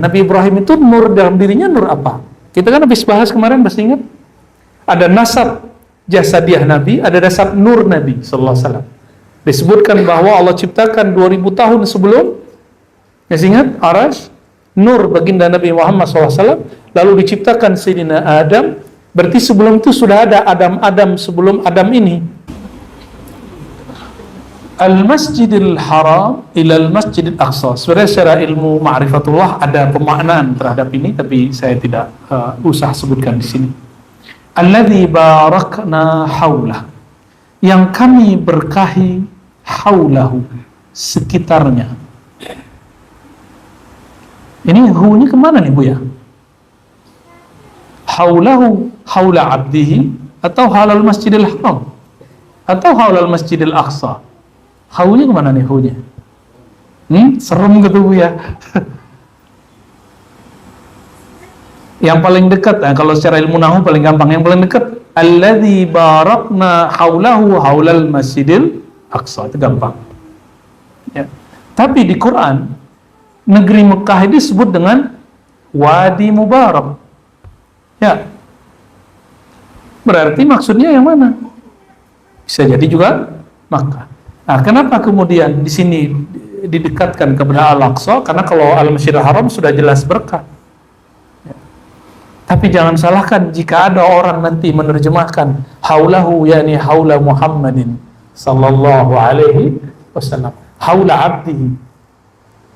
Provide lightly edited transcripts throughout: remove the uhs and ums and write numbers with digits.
Nabi Ibrahim itu nur dalam dirinya nur apa? Kita kan habis bahas kemarin, masih ingat? Ada nasab jasadiah Nabi, ada nasab nur Nabi sallallahu alaihi wasallam. Disebutkan bahwa Allah ciptakan 2000 tahun sebelum, masih ingat? Arash, nur baginda Nabi Muhammad SAW, lalu diciptakan Sayyidina Adam. Berarti sebelum itu sudah ada Adam sebelum Adam ini. Al-Masjidil Haram ilal Masjidil Aqsa. Sebenarnya secara ilmu ma'rifatullah ada pemaknaan terhadap ini, tapi saya tidak usah sebutkan di sini. Alladzi barakna haulah, yang kami berkahi haulahu, sekitarnya. Ini hu-nya kemana nih Bu ya? Haulahu, haula abdihi, atau haulal Masjidil Haram, atau haulal Masjidil Aqsa. Haunya kemana nih hu-nya? Serem gitu Bu ya. Yang paling dekat, kalau secara ilmu nahwu paling gampang, yang paling dekat alladzi barakna haulahu haulal Masjidil Aqsa, itu gampang. Ya. Tapi di Quran negeri Mekah ini disebut dengan Wadi Mubarak. Ya. Berarti maksudnya yang mana? Bisa jadi juga Makkah. Nah, kenapa kemudian di sini didekatkan kepada Al-Aqsa? Karena kalau Al-Masjidil Haram sudah jelas berkah. Ya. Tapi jangan salahkan jika ada orang nanti menerjemahkan haulahu, yakni haula Muhammadin sallallahu alaihi wasallam, haula abdihi.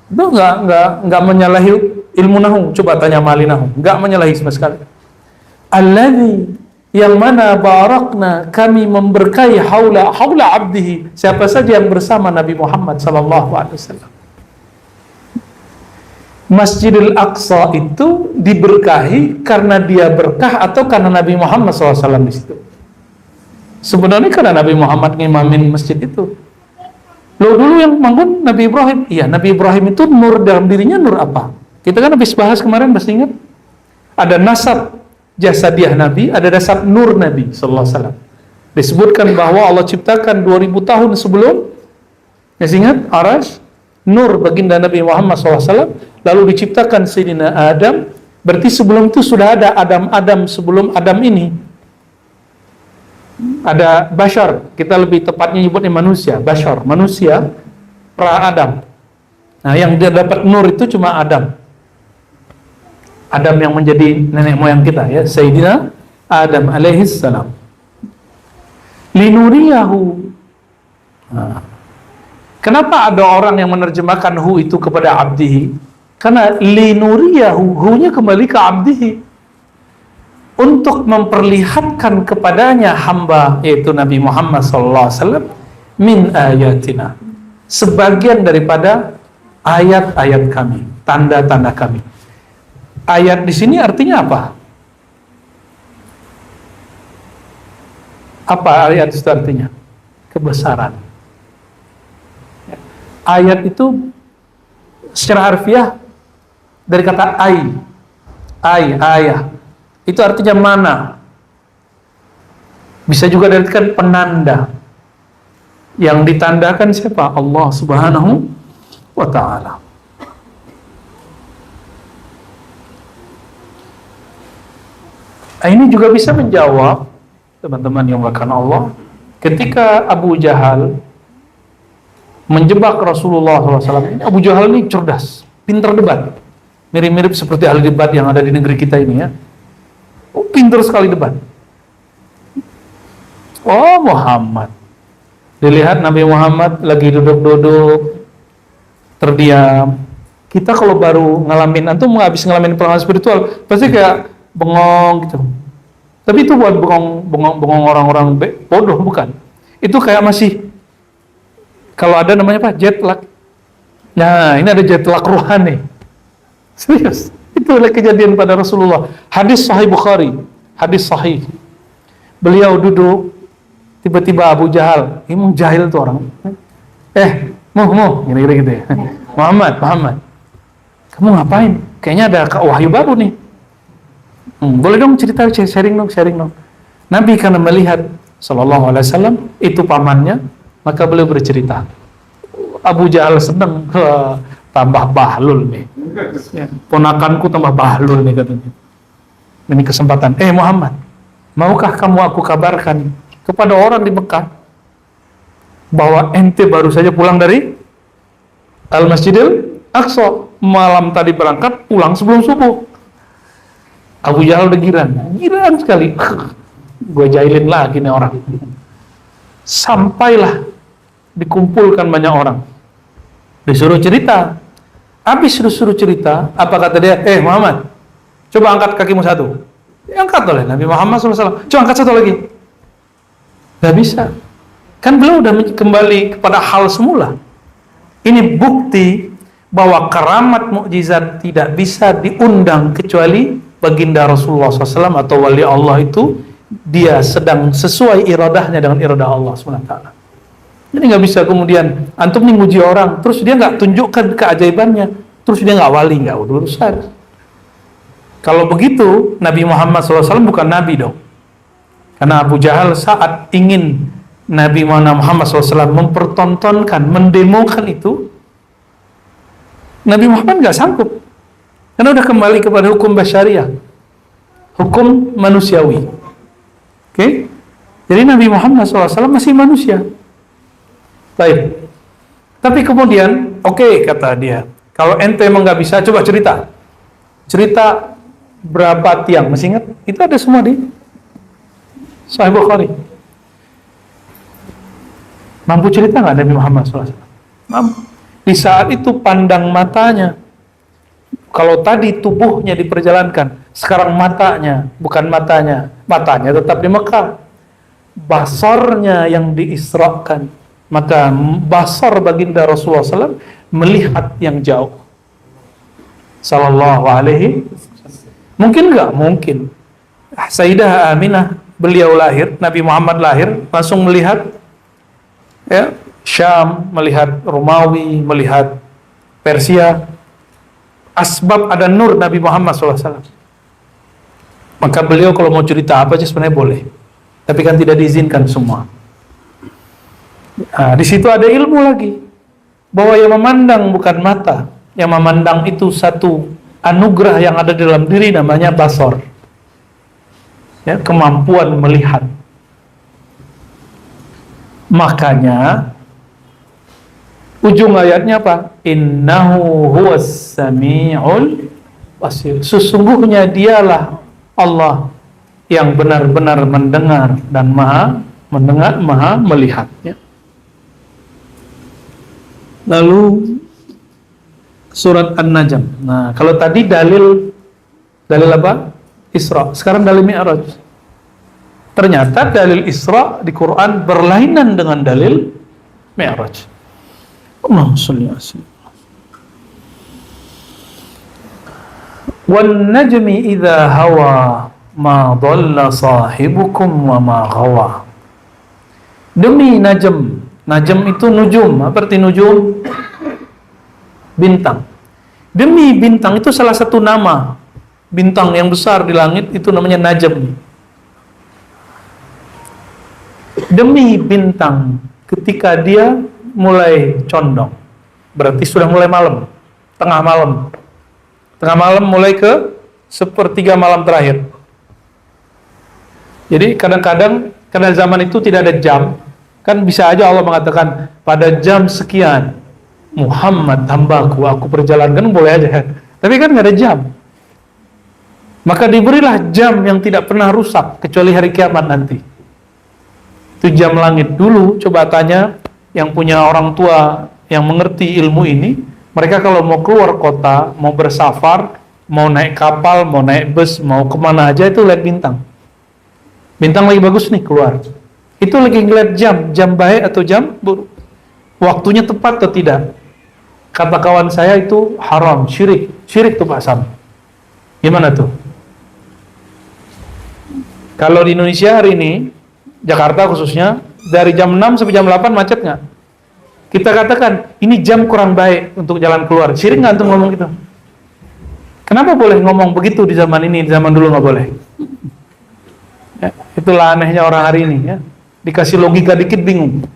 Itu enggak menyalahi ilmu nahwu. Coba tanya ahli nahwu, enggak menyalahi sama sekali. Alladzi, yang mana barakna, kami memberkahi haula abdihi, siapa saja yang bersama Nabi Muhammad sallallahu alaihi wasallam. Masjidil Aqsa itu diberkahi karena dia berkah atau karena Nabi Muhammad SAW di situ? Sebenarnya karena Nabi Muhammad ngimamin masjid itu. Loh, dulu yang bangun Nabi Ibrahim. Iya, Nabi Ibrahim itu nur dalam dirinya nur apa? Kita kan habis bahas kemarin, masih ingat? Ada nasab jasadiah Nabi, ada nasab nur Nabi sallallahu alaihi wasallam. Disebutkan bahwa Allah ciptakan 2000 tahun sebelum, masih ingat? Arash, nur baginda Nabi Muhammad SAW, lalu diciptakan Sayyidina Adam. Berarti sebelum itu sudah ada Adam sebelum Adam ini. Ada bashar, kita lebih tepatnya nyebutnya manusia, bashar, manusia pra Adam. Nah, yang dia dapat nur itu cuma Adam yang menjadi nenek moyang kita, ya, Sayyidina Adam alaihis salam. Linuriyahu. Nah, kenapa ada orang yang menerjemahkan hu itu kepada abdihi? Karena linuriyahu, hu-nya kembali ke abdihi, untuk memperlihatkan kepadanya hamba, yaitu Nabi Muhammad SAW, min ayatina, sebagian daripada ayat-ayat kami, tanda-tanda kami. Ayat di sini artinya apa? Apa ayat itu artinya? Kebesaran. Ayat itu secara harfiah dari kata ayah. Itu artinya mana. Bisa juga diartikan penanda. Yang ditandakan siapa? Allah Subhanahu wa ta'ala. Ini juga bisa menjawab, teman-teman yang melakukan Allah, ketika Abu Jahal menjebak Rasulullah SAW. Abu Jahal ini cerdas, pintar debat, mirip-mirip seperti ahli debat yang ada di negeri kita ini, ya. Pintar sekali debat. Oh, Muhammad, dilihat Nabi Muhammad lagi duduk-duduk terdiam. Kita kalau baru ngalamin, antum habis ngalamin pengalaman spiritual, pasti kayak bengong gitu. Tapi itu buat bengong orang-orang bodoh, bukan. Itu kayak masih, kalau ada namanya apa? Jet lag. Nah, ini ada jet lag rohani. Serius. Itu adalah kejadian pada Rasulullah. Hadis Sahih Bukhari, hadis Sahih. Beliau duduk, tiba-tiba Abu Jahal, emang jahil tuh orang. Gini-gini gitu ya. Muhammad, kamu ngapain? Kayaknya ada wahyu baru nih. Boleh dong cerita, sharing dong. Nabi karena melihat sallallahu alaihi wasallam itu pamannya, maka beliau bercerita. Abu Jahal senang, tambah bahlul nih. Ya, ponakanku tambah bahlul nih katanya. Ini kesempatan. Muhammad, maukah kamu aku kabarkan kepada orang di Mekah bahwa ente baru saja pulang dari Al-Masjidil Aqsa, malam tadi berangkat, pulang sebelum subuh. Abu Jahal udah giran sekali. Gue jahilin lagi nih orang. Sampailah dikumpulkan banyak orang, disuruh cerita. Habis disuruh cerita, apa kata dia? Muhammad, coba angkat kakimu satu. Angkat oleh Nabi Muhammad SAW. Coba angkat satu lagi. Gak bisa. Kan beliau udah kembali kepada hal semula. Ini bukti bahwa keramat mukjizat tidak bisa diundang kecuali baginda Rasulullah SAW atau wali Allah itu dia sedang sesuai iradahnya dengan iradah Allah SWT. Jadi nggak bisa kemudian antum nih muji orang terus dia nggak tunjukkan keajaibannya, terus dia nggak wali, nggak urusan. Kalau begitu Nabi Muhammad SAW bukan nabi dong. Karena Abu Jahal saat ingin Nabi Muhammad SAW mempertontonkan, mendemokan itu, Nabi Muhammad nggak sanggup. Karena udah kembali kepada hukum basyariah, hukum manusiawi. Oke? Jadi Nabi Muhammad SAW masih manusia. Baik. Tapi kemudian, oke, kata dia, kalau ente emang nggak bisa, coba cerita. Cerita berapa tiang, masih ingat? Itu ada semua di Sahih Bukhari. Mampu cerita nggak Nabi Muhammad SAW? Mampu. Di saat itu pandang matanya. Kalau tadi tubuhnya diperjalankan, sekarang matanya, bukan matanya. Matanya tetap di Mekah. Basarnya yang diisrakan. Maka basar baginda Rasulullah SAW melihat yang jauh. Sallallahu alaihi. Mungkin nggak? Mungkin. Sayyidah Aminah, beliau lahir, Nabi Muhammad lahir, langsung melihat ya, Syam, melihat Romawi, melihat Persia. Asbab ada nur Nabi Muhammad SAW. Maka beliau kalau mau cerita apa aja sebenarnya boleh. Tapi kan tidak diizinkan semua. Nah, di situ ada ilmu lagi. Bahwa yang memandang bukan mata. Yang memandang itu satu anugerah yang ada dalam diri namanya basar. Ya, kemampuan melihat. Makanya ujung ayatnya apa? Innahu huwas sami'ul basir. Sesungguhnya dialah Allah yang benar-benar mendengar dan maha mendengar, maha melihat. Ya. Lalu surat An-Najm. Nah, kalau tadi dalil apa? Isra. Sekarang dalil Mi'raj. Ternyata dalil Isra di Quran berlainan dengan dalil Mi'raj. Allahumma shalli ala sayyidina. Wan najmi idza hawa ma dhalla sahibukum wa ma ghawa. Demi najm. Najm itu nujum. Apa arti nujum? Bintang. Demi bintang itu salah satu nama. Bintang yang besar di langit itu namanya najm. Demi bintang ketika dia mulai condong, berarti sudah mulai malam, tengah malam mulai ke sepertiga malam terakhir. Jadi kadang-kadang karena zaman itu tidak ada jam, kan bisa aja Allah mengatakan pada jam sekian Muhammad hambaku aku perjalankan, boleh aja kan, tapi kan nggak ada jam. Maka diberilah jam yang tidak pernah rusak kecuali hari kiamat nanti. Itu jam langit. Dulu coba tanya yang punya orang tua yang mengerti ilmu ini, mereka kalau mau keluar kota, mau bersafar, mau naik kapal, mau naik bus, mau kemana aja itu lihat bintang. Bintang lagi bagus nih keluar. Itu lagi ngeliat jam baik atau jam buruk. Waktunya tepat atau tidak. Kata kawan saya itu haram, syirik tuh Pak Sam. Gimana tuh? Kalau di Indonesia hari ini, Jakarta khususnya, dari jam 6 sampai jam 8 macet nggak? Kita katakan, ini jam kurang baik untuk jalan keluar. Syirik nggak antum ngomong gitu? Kenapa boleh ngomong begitu di zaman ini, di zaman dulu nggak boleh? Ya, itulah anehnya orang hari ini. Ya. Dikasih logika dikit bingung.